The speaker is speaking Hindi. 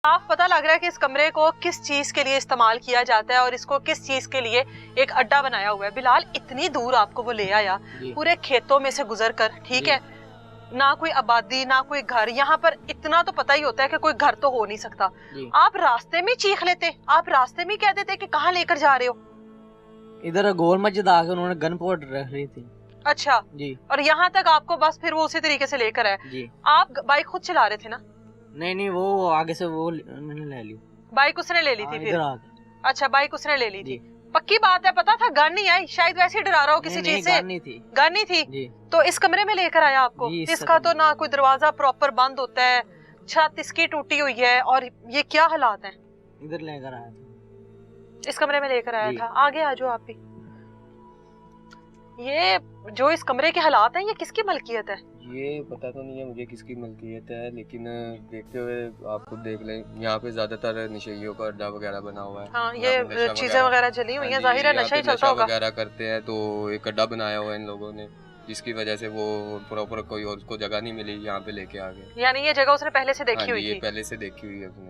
साफ पता लग रहा है कि इस कमरे को किस चीज के लिए इस्तेमाल किया जाता है और इसको किस चीज के लिए एक अड्डा बनाया हुआ है। बिलाल, इतनी दूर आपको वो ले आया, पूरे खेतों में से गुजर कर, ठीक है, ना कोई आबादी ना कोई घर, यहाँ पर इतना तो पता ही होता है कि कोई घर तो हो नहीं सकता। आप रास्ते में चीख लेते, आप रास्ते में कह देते कि कहाँ लेकर जा रहे हो। इधर गोल मस्जिद आके उन्होंने गन पाउडर रख रही थी। अच्छा जी। और यहाँ तक आपको बस फिर वो उसी तरीके से लेकर आए जी। आप बाइक खुद चला रहे थे ना? नहीं, वो आगे से वो ले ली बाइक, उसने ले ली थी फिर? अच्छा, बाइक उसने ले ली थी। पक्की बात है, पता था गन नहीं आई, शायद वैसे ही डरा रहा हो किसी चीज से। गन नहीं थी। गन नहीं थी तो इस कमरे में लेकर आया आपको? इसका तो ना कोई दरवाजा प्रॉपर बंद होता है, छत इसकी टूटी हुई है, और ये क्या हालात हैं? इधर लेकर आया था, इस कमरे में लेकर आया था। आगे आ जाओ आप भी। ये जो इस कमरे के हालात हैं, ये किसकी मलकियत है? ये पता तो नहीं है मुझे किसकी मलकियत है, लेकिन देखते हुए आप खुद देख लें, यहाँ पे ज्यादातर नशेइयों का अड्डा वगैरह बना हुआ है। हाँ, ये चीजें वगैरह जली हुई हैं, जाहिर है नशा ही चलता होगा। वगैरह करते हैं, तो एक अड्डा बनाया हुआ है इन लोगों ने, जिसकी वजह से वो प्रॉपर कोई और उसको जगह नहीं मिली, यहाँ पे लेके आ गए। यानी ये जगह उसने पहले से देखी हुई थी? पहले से देखी हुई है उसने।